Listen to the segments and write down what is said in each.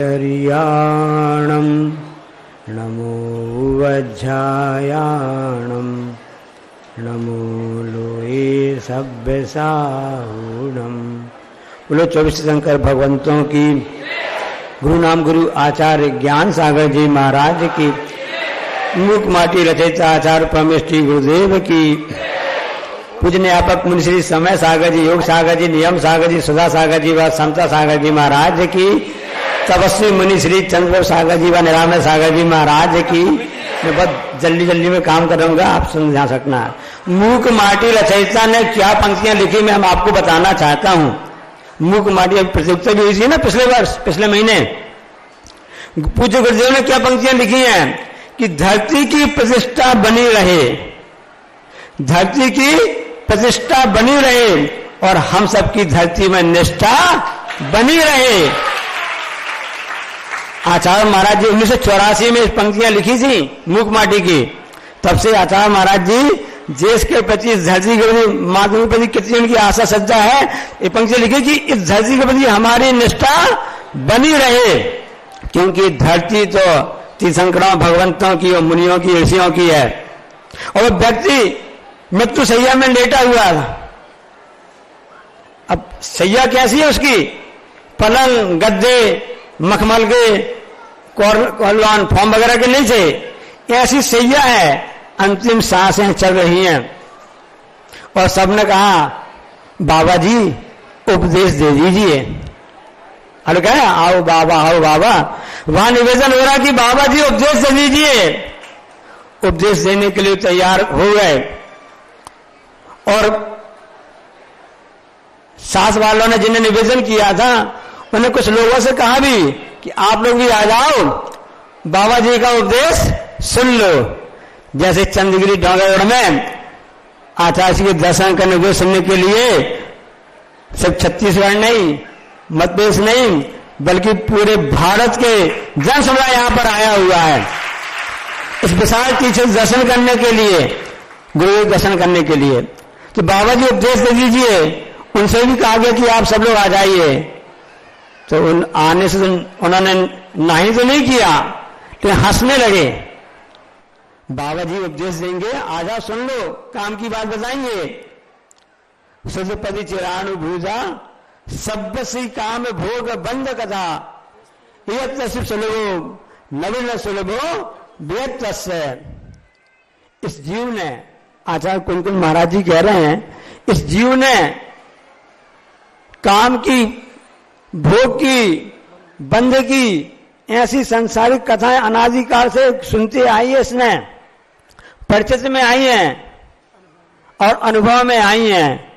चर्याणं नमो वज्रायाणं नमो लोए सभ्यसाहुणं। बोलो 24 शंकर भगवंतों की, गुरु नाम गुरु आचार्य ज्ञान सागर जी महाराज की, मूक माटी रचयिता आचार्य परमेष्ठी गुरुदेव की, पूजन्यापक मुनि श्री समय सागर जी, योग सागर जी, नियम सागर जी, सुधा सागर जी व समता सागर जी महाराज की, तपस्वी मुनि श्री चंद्र सागर जी व निरामय सागर जी महाराज की। मैं बहुत जल्दी जल्दी में काम करूंगा, आप समझा सकना। मूक माटी रचयिता ने क्या पंक्तियां लिखी मैं आपको बताना चाहता हूं। मूक माटी प्रतियोगिता भी हुई थी ना पिछले वर्ष, पिछले महीने। पूज्य गुरुदेव ने क्या पंक्तियां लिखी हैं कि धरती की प्रतिष्ठा बनी रहे, धरती की प्रतिष्ठा बनी रहे और हम सबकी धरती में निष्ठा बनी रहे। आचार्य महाराज जी 1984 में इस पंक्तियां लिखी थी मूक माटी की। तब से आचार्य महाराज जी देश के प्रति, इस धरती के प्रति, मातृ के प्रति कितनी उनकी आशा श्रद्धा है। ये पंक्तियां लिखी कि इस धरती के प्रति हमारी निष्ठा बनी रहे, क्योंकि धरती तो तीर्थंकरों भगवंतों की और मुनियों की, ऋषियों की है। और वो व्यक्ति मृत्यु सैया में लेटा हुआ था। अब सैया कैसी है उसकी? पलंग, गद्दे, मखमल के, कॉर्लॉन, फॉर्म वगैरह के नहीं थे, ऐसी सैया है। अंतिम सांसें चल रही हैं और सबने कहा बाबा जी उपदेश दे दीजिए। अरे कहा आओ बाबा, आओ बाबा। वहां निवेदन हो रहा कि बाबा जी उपदेश दे दीजिए। उपदेश देने के लिए तैयार हो गए और सास वालों ने जिन्हें निवेदन किया था उन्हें कुछ लोगों से कहा भी कि आप लोग भी आ जाओ, बाबा जी का उपदेश सुन लो। जैसे चंद्रगिरी डोंगरगढ़ में आचार्य जी के दर्शन करने को सुनने के लिए सिर्फ छत्तीसगढ़ नहीं, मध्य प्रदेश नहीं, बल्कि पूरे भारत के जन समुदाय यहां पर आया हुआ है इस विशाल तीर्थ दर्शन करने के लिए, गुरु के दर्शन करने के लिए। तो बाबा जी उपदेश दे दीजिए। उनसे भी कहा गया कि आप सब लोग आ जाइए। तो आने से उन्होंने नहीं तो नहीं किया, लेकिन हंसने लगे। बाबा जी उपदेश देंगे, आ जाओ सुन लो, काम की बात बताएंगे। सुधपति चिराणु भूजा सभ्य सी काम भोग बंद कथा यत सुलभो नवीन सुलभो व्यक्त। इस जीव ने, आचार्य कुंकुम महाराज जी कह रहे हैं, इस जीव ने काम की, भोग की, बंद की ऐसी सांसारिक कथाएं अनादिकाल से सुनते आई है। इसने परिचित में आई हैं और अनुभव में आई हैं।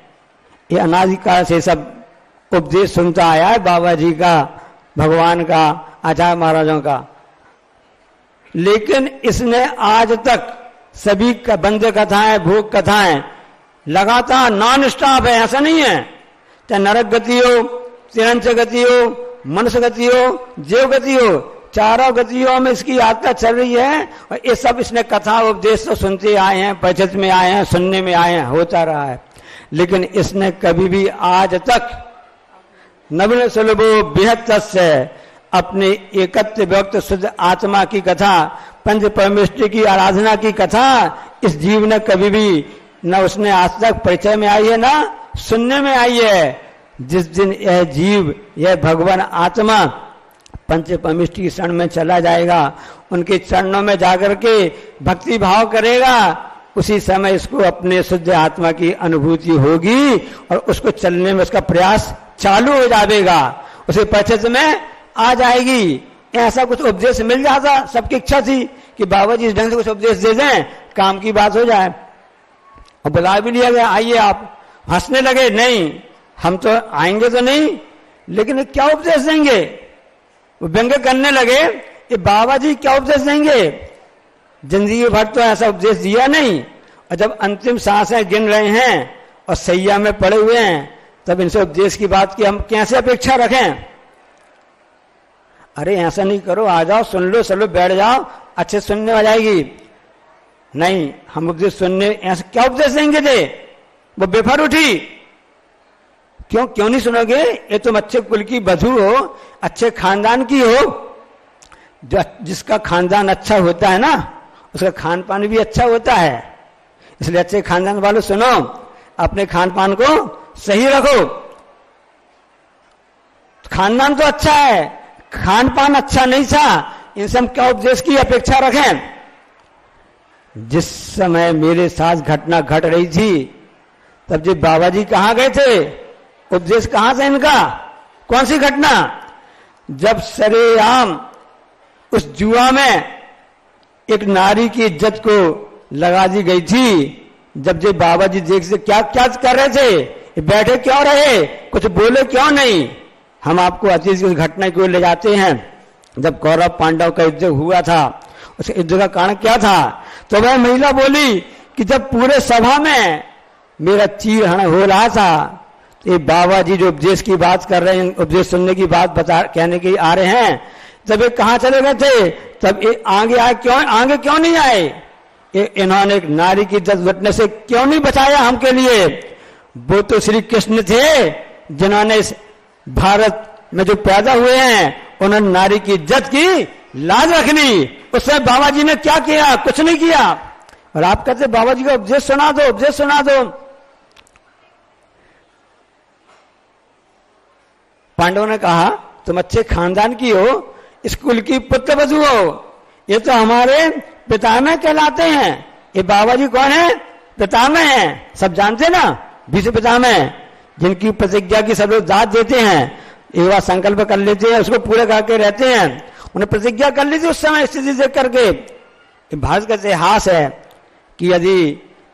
ये अनादिकाल से सब उपदेश सुनता आया है बाबा जी का, भगवान का, आचार्य महाराजों का। लेकिन इसने आज तक सभी बंद कथाएं, भोग कथाएं लगातार नॉन स्टॉप है, ऐसा नहीं है। चाहे नरक गति हो, तिरंच गति हो, मनुष्य गति हो, जीव गति हो, चारों गतियों में इसकी यात्रा चल रही है। और ये सब इसने कथा उपदेश तो सुनते आए हैं, परिचित में आए हैं, सुनने में आए हैं, होता रहा है। लेकिन इसने कभी भी आज तक नवीन सुलभो बृहत्तस्य अपने एकत्व व्यक्त शुद्ध आत्मा की कथा, पंच परमेष्ठी की आराधना की कथा इस जीव ने कभी भी न उसने आज तक परिचय में आई है, ना सुनने में आई है। जिस दिन यह जीव, यह भगवान आत्मा पंच परमेष्ठी की शरण में चला जाएगा, उनके चरणों में जाकर के भक्ति भाव करेगा, उसी समय इसको अपने शुद्ध आत्मा की अनुभूति होगी और उसको चलने में उसका प्रयास चालू हो जाएगा, उसे परिचित में आ जाएगी। ऐसा कुछ उपदेश मिल जाता, सबकी इच्छा थी कि बाबा जी इस ढंग से कुछ उपदेश दे दें, काम की बात हो जाए। और बुला भी लिया गया, आइए आप। हंसने लगे, नहीं हम तो आएंगे तो नहीं, लेकिन क्या उपदेश देंगे? वो व्यंग्य करने लगे, ये बाबा जी क्या उपदेश देंगे? जिंदगी भर तो ऐसा उपदेश दिया नहीं, और जब अंतिम सांसें गिन रहे हैं और सैया में पड़े हुए हैं, तब इनसे उपदेश की बात की हम कैसे अपेक्षा रखें? अरे ऐसा नहीं करो, आ जाओ, सुन लो, चलो बैठ जाओ, अच्छे सुनने आ जाएगी। नहीं, हम उपदेश सुनने, ऐसा क्या उपदेश देंगे थे? वो बेफर उठी, क्यों नहीं सुनोगे? ये तुम अच्छे कुल की बधू हो, अच्छे खानदान की हो। जिसका खानदान अच्छा होता है ना, उसका खान पान भी अच्छा होता है। इसलिए अच्छे खानदान वालों सुनो, अपने खान पान को सही रखो। खानदान तो अच्छा है, खान पान अच्छा नहीं था, इनसे हम क्या उपदेश की अपेक्षा रखें? जिस समय मेरे साथ घटना घट रही थी, तब जी बाबा जी कहां गए थे? उपदेश कहां से इनका? कौन सी घटना? जब सरेआम उस जुआ में एक नारी की इज्जत को लगा दी गई थी, जब जे बाबा जी देख से क्या क्या कर रहे थे, बैठे क्यों रहे, कुछ बोले क्यों नहीं? हम आपको अतीत की घटना क्यों ले जाते हैं? जब कौरव पांडव का युद्ध हुआ था, उस युद्ध का कारण क्या था? तो वह महिला बोली कि जब पूरे सभा में मेरा चीरहरण हो रहा था, ये बाबा जी जो उपदेश की बात कर रहे हैं, उपदेश सुनने की बात कहने के आ रहे हैं, जब ये कहां चले गए थे? तब ये आगे आए आगे क्यों नहीं आए? इन्होंने एक नारी की इज्जत लुटने से क्यों नहीं बचाया हमके लिए? वो तो श्री कृष्ण थे, जिन्होंने इस भारत में जो पैदा हुए हैं, उन्होंने नारी की इज्जत की लाज रख ली। उससे बाबा जी ने क्या किया? कुछ नहीं किया। और आप कहते बाबा जी का उपदेश सुना दो, उपदेश सुना दो। पांडवों ने कहा तुम अच्छे खानदान की हो, स्कूल की पुत्र वधू हो, ये तो हमारे पितामह कहलाते हैं। ये बाबा जी कौन है? पितामह हैं, सब जानते ना, विश्व पितामह, जिनकी प्रतिज्ञा की सब लोग दाद देते हैं, एक बार संकल्प कर लेते हैं, उसको पूरे करके रहते हैं। उन्हें प्रतिज्ञा कर ली थी उस समय स्थिति देख करके। भारत का इतिहास है कि यदि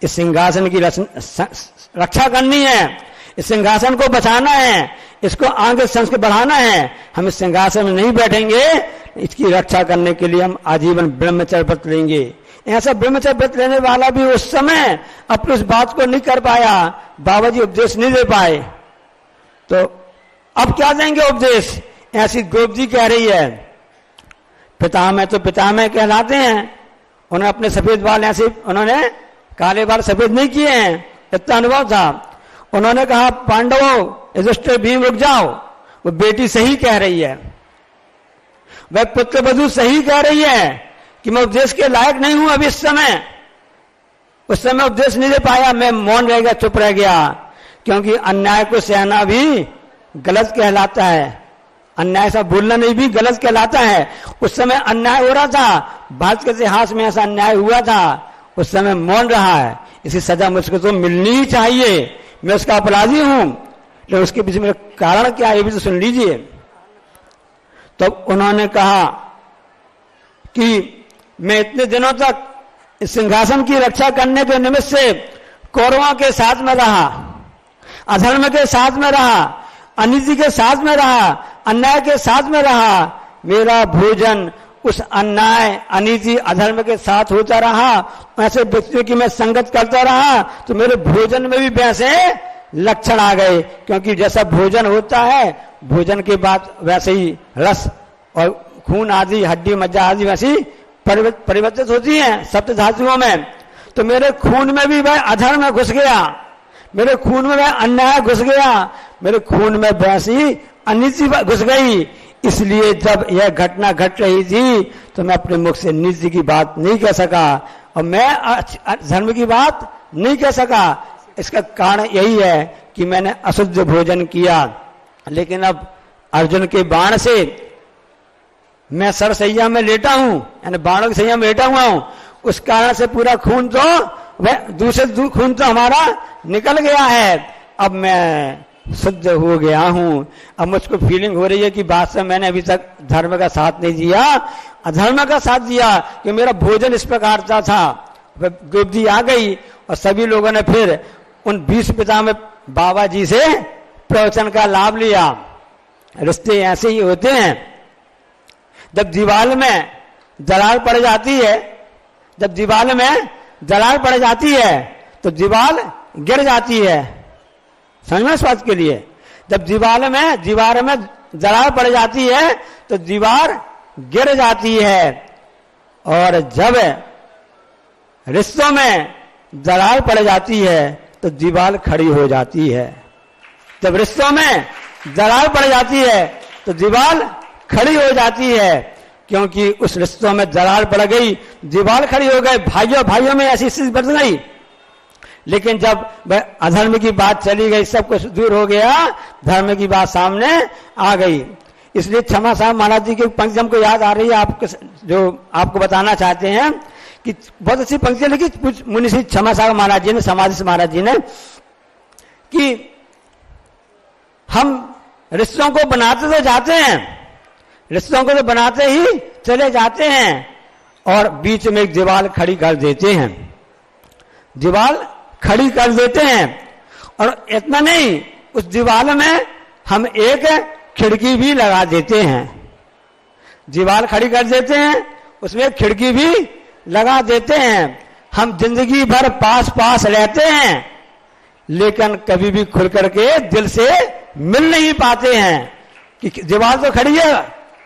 इस सिंहासन की रक्षा करनी है, इस सिंहासन को बचाना है, इसको आगे संस्कृत बढ़ाना है, हम इस सिंहासन में नहीं बैठेंगे, इसकी रक्षा करने के लिए हम आजीवन ब्रह्मचर्य व्रत लेंगे। ऐसा ब्रह्मचर्य व्रत लेने वाला भी उस समय अपनी उस बात को नहीं कर पाया, बाबा जी उपदेश नहीं दे पाए, तो अब क्या देंगे उपदेश? ऐसी गोप जी कह रही है, पितामह तो पितामह कहलाते हैं, उन्होंने अपने सफेद बाल ऐसे, उन्होंने काले बाल सफेद नहीं किए हैं, इतना अनुभव था। उन्होंने कहा पांडवों, युधिष्ठिर भीम रुक जाओ, वो बेटी सही कह रही है, वह पुत्र वधू सही कह रही है कि मैं उपदेश के लायक नहीं हूं अभी इस समय। उस समय उपदेश नहीं दे पाया, मैं मौन रह गया, चुप रह गया, क्योंकि अन्याय को सहना भी गलत कहलाता है, अन्याय सा बोलना नहीं भी गलत कहलाता है। उस समय अन्याय हो रहा था, भारत के इतिहास में ऐसा अन्याय हुआ था, उस समय मौन रहा है, इसी सजा मुझको तो मिलनी ही चाहिए, मैं उसका अपराधी हूं, लेकिन उसके पीछे मेरा कारण क्या है ये भी तो सुन लीजिए। तब तो उन्होंने कहा कि मैं इतने दिनों तक इस सिंहासन की रक्षा करने के निमित्त से कौरवों के साथ में रहा, अधर्म के साथ में रहा, अनिति के साथ में रहा, अन्याय के साथ में रहा, मेरा भोजन उस अन्याय अनिति अधर्म के साथ होता रहा, ऐसे व्यक्तियों की मैं संगत करता रहा, तो मेरे भोजन में भी वैसे लक्षण आ गए, क्योंकि जैसा भोजन होता है, भोजन के बाद वैसे ही रस और खून आदि, हड्डी मज्जा आदि वैसी परिवर्तित होती हैं सप्त धातुओं में। तो मेरे खून में भी वह अधर्म घुस गया, मेरे खून में वह अन्याय घुस गया, मेरे खून में वैसी अनिति घुस गई। इसलिए जब यह घटना घट रही थी तो मैं अपने मुख से नीति की बात नहीं कह सका और मैं धर्म की बात नहीं कह सका। इसका कारण यही है कि मैंने अशुद्ध भोजन किया, लेकिन अब अर्जुन के बाण से मैं सरसैया में लेटा हूं, यानी बाणों की सैया में लेटा हुआ हूं, उस कारण से पूरा खून तो वह दूसरे खून तो हमारा निकल गया है, अब मैं शुद्ध हो गया हूं। अब मुझको फीलिंग हो रही है कि वास्तव मैंने अभी तक धर्म का साथ नहीं दिया, अधर्म का साथ दिया, कि मेरा भोजन इस प्रकार का था। गोपी आ गई और सभी लोगों ने फिर उन 20 पिता में बाबा जी से प्रवचन का लाभ लिया। रिश्ते ऐसे ही होते हैं, जब दीवार में दरार पड़ जाती है, जब दीवार में दरार पड़ जाती है तो दीवार गिर जाती है। समझना इस बात के लिए, जब दीवार में दरार पड़ जाती है तो दीवार गिर जाती है, और जब रिश्तों में दरार पड़ जाती है तो दीवार खड़ी हो जाती है। जब रिश्तों में दरार पड़ जाती है तो दीवार खड़ी हो जाती है, क्योंकि उस रिश्तों में दरार पड़ गई, दीवार खड़ी हो गई, भाइयों भाइयों में ऐसी स्थिति बढ़ गई। लेकिन जब अधर्म की बात चली गई, सब कुछ दूर हो गया, धर्म की बात सामने आ गई। इसलिए क्षमा साहब महाराज जी की पंक्ति हमको याद आ रही है, आपको जो आपको बताना चाहते हैं कि बहुत अच्छी पंक्ति लिखी मुनि श्री क्षमा साहब महाराज जी ने, समाधि महाराज जी ने, कि हम रिश्तों को बनाते तो जाते हैं, रिश्तों को तो बनाते ही चले जाते हैं और बीच में एक दीवार खड़ी कर देते हैं, दीवार खड़ी कर देते हैं। और इतना नहीं, उस दीवार में हम एक खिड़की भी लगा देते हैं, दीवार खड़ी कर देते हैं, उसमें एक खिड़की भी लगा देते हैं। हम जिंदगी भर पास पास रहते हैं, लेकिन कभी भी खुल करके दिल से मिल नहीं पाते हैं। कि दीवार तो खड़ी है,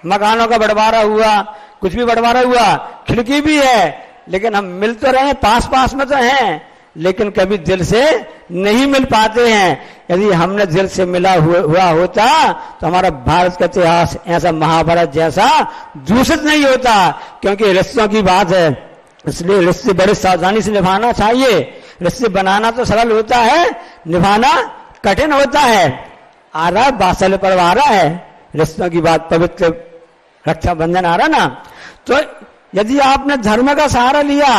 मकानों का बंटवारा हुआ, कुछ भी बंटवारा हुआ, खिड़की भी है, लेकिन हम मिल तो रहे हैं, पास पास में तो हैं, लेकिन कभी दिल से नहीं मिल पाते हैं। यदि हमने दिल से मिला हुआ होता तो हमारा भारत का इतिहास ऐसा महाभारत जैसा दूषित नहीं होता, क्योंकि रिश्तों की बात है, इसलिए रिश्ते बड़े सावधानी से निभाना चाहिए। रिश्ते बनाना तो सरल होता है, निभाना कठिन होता है। आ रहा बासल पर्व आ रहा है, रिश्तों की बात, पवित्र रक्षाबंधन आ रहा ना, तो यदि आपने धर्म का सहारा लिया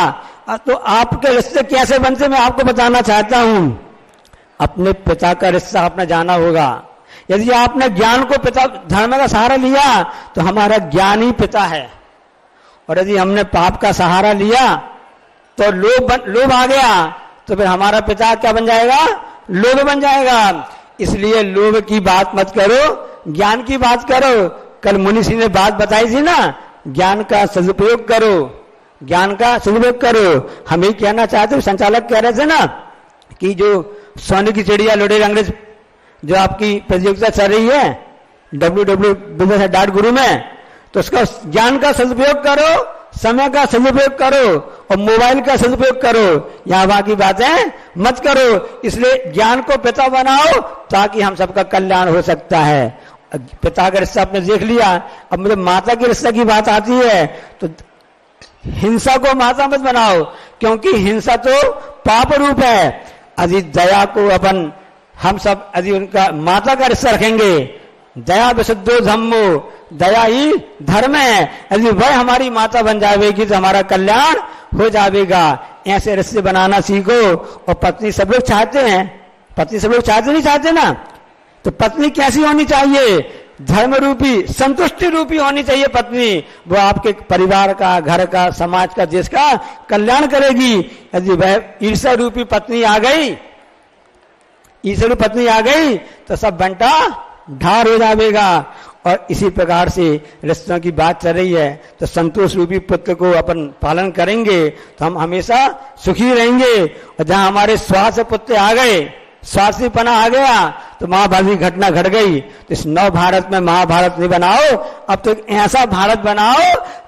तो आपके रिश्ते कैसे बनते मैं आपको बताना चाहता हूं। अपने पिता का रिश्ता आपने जाना होगा। यदि आपने ज्ञान को पिता धर्म का सहारा लिया तो हमारा ज्ञान ही पिता है, और यदि हमने पाप का सहारा लिया तो लोभ आ गया तो फिर हमारा पिता क्या बन जाएगा, लोभ बन जाएगा। इसलिए लोभ की बात मत करो, ज्ञान की बात करो। कल मुनि सिंह ने बात बताई थी ना, ज्ञान का सदुपयोग करो, ज्ञान का सदुपयोग करो। हम ही कहना चाहते, संचालक कह रहे थे ना कि जो सोने की चिड़िया लुटेर अंग्रेज जो आपकी प्रतियोगिता चल रही है www.guru में, तो उसका ज्ञान का सदुपयोग करो, समय का सदुपयोग करो और मोबाइल का सदुपयोग करो, यहाँ बाकी बातें मत करो। इसलिए ज्ञान को पिता बनाओ ताकि हम सबका कल्याण हो सकता है। पिता का रिश्ता आपने देख लिया, अब मुझे माता के रिश्ते की बात आती है तो हिंसा को माता मत बनाओ, क्योंकि हिंसा तो पाप रूप है। यदि दया को अपन हम सब यदि उनका माता का रिश्ता रखेंगे, दया विशुद्धो धम्मो, दया ही धर्म है, यदि वह हमारी माता बन जाएगी तो हमारा कल्याण हो जाएगा। ऐसे रिश्ते बनाना सीखो। और पत्नी सब लोग चाहते हैं, पत्नी सब लोग चाहते नहीं चाहते ना, तो पत्नी कैसी होनी चाहिए, धर्म रूपी संतुष्टि रूपी होनी चाहिए पत्नी। वो आपके परिवार का, घर का, समाज का, देश का कल्याण करेगी। यदि वह ईर्ष्या रूपी पत्नी आ गई, ईर्ष्या रूपी पत्नी आ गई तो सब बंटा ढार हो जाएगा। और इसी प्रकार से रिश्तों की बात चल रही है, तो संतोष रूपी पुत्र को अपन पालन करेंगे तो हम हमेशा सुखी रहेंगे। और जहां हमारे स्वार्थ पुत्र आ गए, स्वार्थीपना आ गया तो महाभारत की घटना घट गई। तो इस नव भारत में महाभारत नहीं बनाओ, अब तो ऐसा भारत बनाओ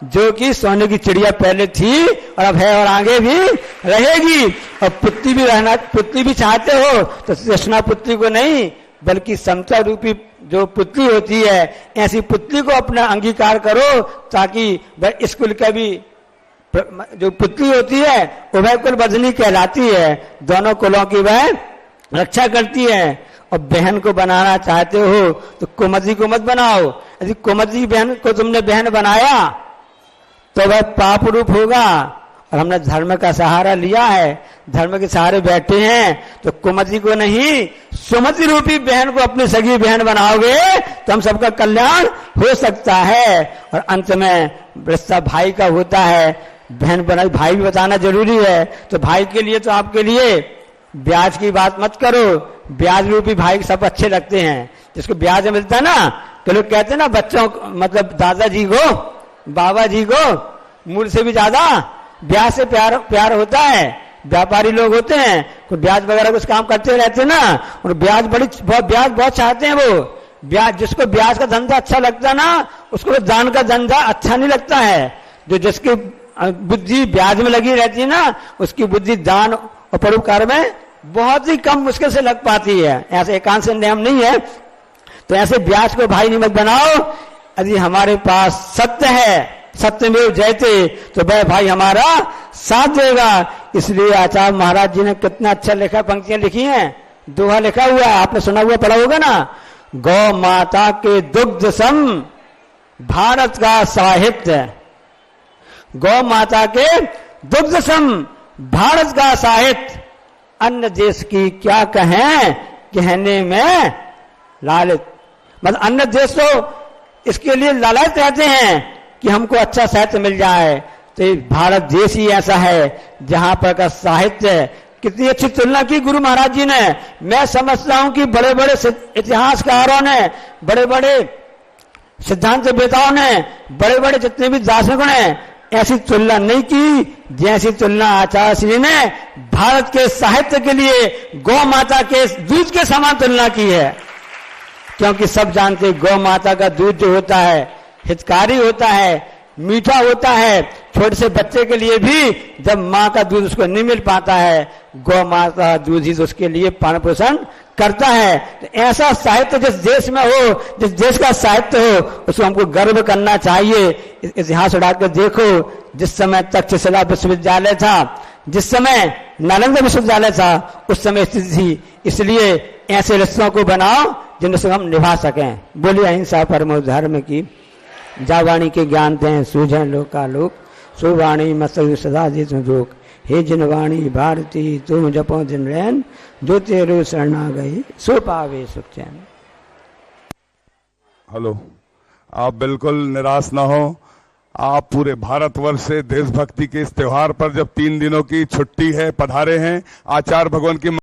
जो कि सोने की चिड़िया पहले थी और अब है और आगे भी रहेगी। और पुत्री भी रहना, पुत्री भी चाहते हो तो कृष्णा पुत्री को नहीं, बल्कि समता रूपी जो पुत्री होती है, ऐसी पुत्री को अपना अंगीकार करो, ताकि वह स्कूल का भी जो पुत्री होती है उभय कुल वर्धिनी कहलाती है, दोनों कुलों की वह रक्षा करती है। और बहन को बनाना चाहते हो तो कुमति को मत बनाओ। यदि कुमति बहन को तुमने बहन बनाया तो वह पाप रूप होगा। और हमने धर्म का सहारा लिया है, धर्म के सहारे बैठे हैं, तो कुमति को नहीं, सुमति रूपी बहन को अपनी सगी बहन बनाओगे तो हम सबका कल्याण हो सकता है। और अंत में रिश्ता भाई का होता है, बहन बनाई भाई भी बताना जरूरी है। तो भाई के लिए तो आपके लिए ब्याज की बात मत करो, ब्याज रूपी भाई सब अच्छे लगते हैं, जिसको ब्याज मिलता है ना, तो लोग कहते हैं ना बच्चों मतलब दादाजी को, बाबा जी को मूल से भी ज्यादा ब्याज से प्यार होता है। व्यापारी लोग होते हैं, कोई ब्याज वगैरह कुछ काम करते रहते हैं ना, और ब्याज बहुत चाहते हैं। वो ब्याज, जिसको ब्याज का धंधा अच्छा लगता है ना, उसको दान का धंधा अच्छा नहीं लगता है। जो जिसकी बुद्धि ब्याज में लगी रहती है ना, उसकी बुद्धि दान और परोपकार में बहुत ही कम मुश्किल से लग पाती है, ऐसे एकांत से नियम नहीं है। तो ऐसे व्यास को भाई निमक बनाओ। यदि हमारे पास सत्य है, सत्यमेव जयते, तो वह भाई हमारा साथ देगा। इसलिए आचार्य महाराज जी ने कितना अच्छा लिखा, पंक्तियां लिखी हैं, दोहा लिखा हुआ है, आपने सुना हुआ पढ़ा होगा ना। गौ माता के दुग्ध सम भारत का साहित्य, गौ माता के दुग्ध सम भारत का साहित्य, अन्य देश की क्या कहें कहने में लालित। मतलब अन्य देश तो इसके लिए लालच रहते हैं कि हमको अच्छा साहित्य मिल जाए, तो ये भारत देश ही ऐसा है जहां पर का साहित्य। कितनी अच्छी तुलना की गुरु महाराज जी ने। मैं समझता हूं कि बड़े बड़े इतिहासकारों ने, बड़े बड़े सिद्धांत वेताओं ने, बड़े बड़े जितने भी दार्शनिकों ने ऐसी तुलना नहीं की जैसी तुलना आचार्य श्री ने भारत के साहित्य के लिए गौ माता के दूध के समान तुलना की है। क्योंकि सब जानते गौ माता का दूध जो होता है हितकारी होता है, मीठा होता है। छोटे से बच्चे के लिए भी जब माँ का दूध उसको नहीं मिल पाता है, गौ माता का दूध ही तो उसके लिए पालन पोषण करता है। तो ऐसा साहित्य जिस देश में हो, जिस देश का साहित्य हो, उसको हमको गर्व करना चाहिए। इतिहास उड़ाकर देखो, जिस समय तक्षशिला विश्वविद्यालय था, जिस समय नालंदा विश्वविद्यालय था, उस समय स्थिति थी। इसलिए ऐसे रिश्तों को बनाओ जिनसे हम निभा सकें। बोलिए अहिंसा परमो धर्म की, जा वाणी के ज्ञान दें सूझन लोकालोक, सो वाणी मसल सदा जी तुम जोक। हे जिन वाणी भारती तुम जपो दिन रैन, जो तेरो शरणा गई सो पावे सुख चैन। हेलो, आप बिल्कुल निराश ना हो। आप पूरे भारतवर्ष से देशभक्ति के इस त्योहार पर जब 3 दिनों की छुट्टी है पधारे हैं, आचार्य भगवान की